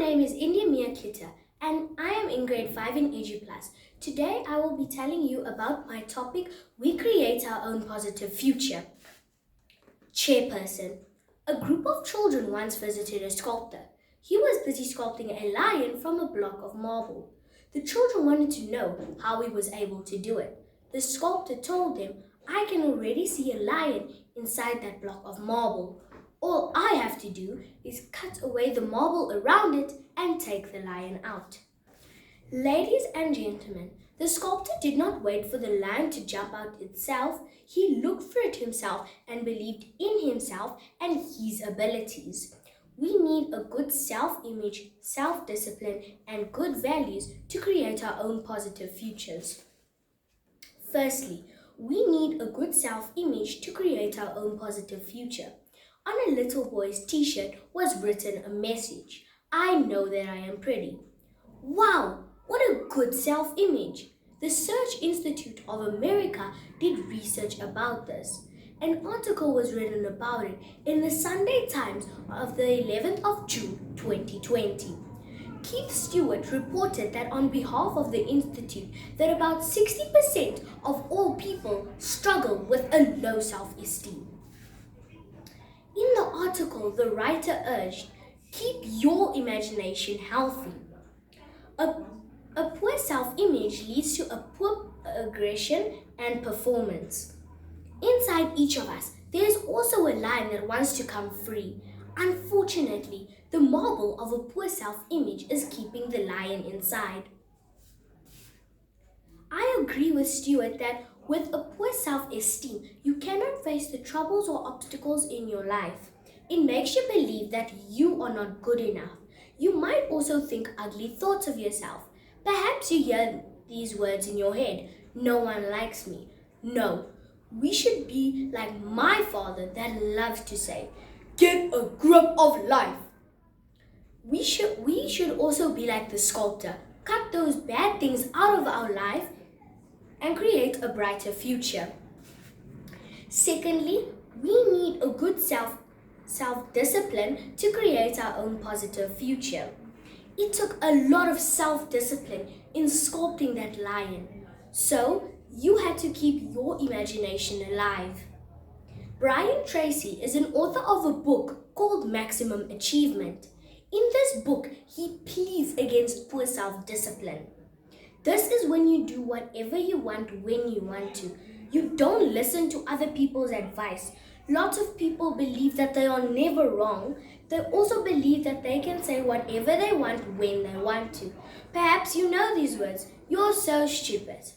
name is Cloete and I am in grade 5 in Eduplus. Today I will be telling you about my topic, We Create Our Own Positive Future. Chairperson. A group of children once visited a sculptor. He was busy sculpting a lion from a block of marble. The children wanted to know how he was able to do it. The sculptor told them, I can already see a lion inside that block of marble. All I have to do is cut away the marble around it and take the lion out. Ladies and gentlemen, the sculptor did not wait for the lion to jump out itself. He looked for it himself and believed in himself and his abilities. We need a good self-image, self-discipline, and good values to create our own positive futures. Firstly, we need a good self-image to create our own positive future. On a little boy's t-shirt was written a message, I know that I am pretty. Wow, what a good self-image! The Search Institute of America did research about this. An article was written about it in the Sunday Times of the 11th of June 2020. Keith Stewart reported that on behalf of the Institute that about 60% of all people struggle with a low self-esteem. In the article, the writer urged, keep your imagination healthy. A poor self-image leads to a poor aggression and performance. Inside each of us, there is also a lion that wants to come free. Unfortunately, the marble of a poor self-image is keeping the lion inside. I agree with Stewart that with a poor self-esteem, you cannot face the troubles or obstacles in your life. It makes you believe that you are not good enough. You might also think ugly thoughts of yourself. Perhaps you hear these words in your head, no one likes me. No, we should be like my father that loves to say, get a grip of life. We should also be like the sculptor, cut those bad things out of our life and create a brighter future. Secondly, we need a good self-discipline to create our own positive future. It took a lot of self-discipline in sculpting that lion. So, you had to keep your imagination alive. Brian Tracy is an author of a book called Maximum Achievement. In this book, he pleads against poor self-discipline. This is when you do whatever you want when you want to. You don't listen to other people's advice. Lots of people believe that they are never wrong. They also believe that they can say whatever they want when they want to. Perhaps you know these words. You're so stupid.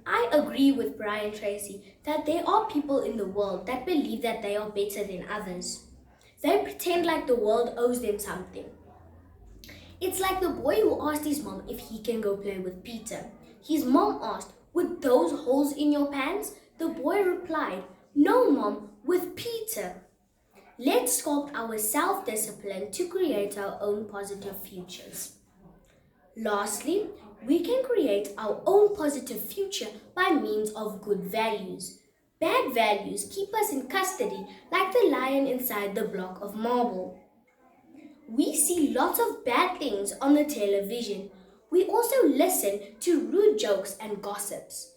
I agree with Brian Tracy that there are people in the world that believe that they are better than others. They pretend like the world owes them something. It's like the boy who asked his mom if he can go play with Peter. His mom asked, with those holes in your pants? The boy replied, no mom, with Peter. Let's sculpt our self-discipline to create our own positive futures. Lastly, we can create our own positive future by means of good values. Bad values keep us in custody like the lion inside the block of marble. We see lots of bad things on the television. We also listen to rude jokes and gossips.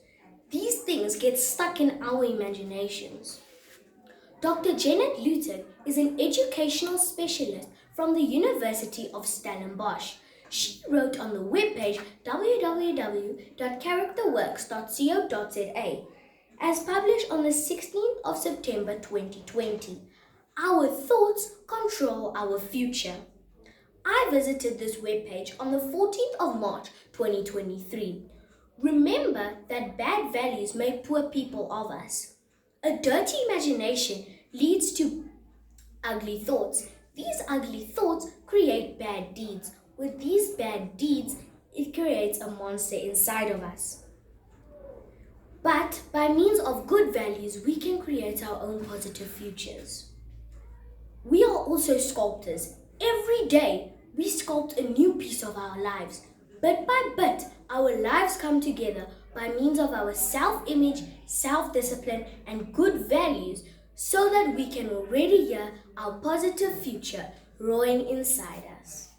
These things get stuck in our imaginations. Dr. Janet Luton is an educational specialist from the University of Stellenbosch. She wrote on the webpage www.characterworks.co.za as published on the 16th of September 2020. Our thoughts control our future. I visited this webpage on the 14th of March 2023. Remember that bad values make poor people of us. A dirty imagination leads to ugly thoughts. These ugly thoughts create bad deeds. With these bad deeds, it creates a monster inside of us. But by means of good values, we can create our own positive futures. We are also sculptors. Every day, we sculpt a new piece of our lives. Bit by bit, our lives come together by means of our self-image, self-discipline, and good values so that we can already hear our positive future roaring inside us.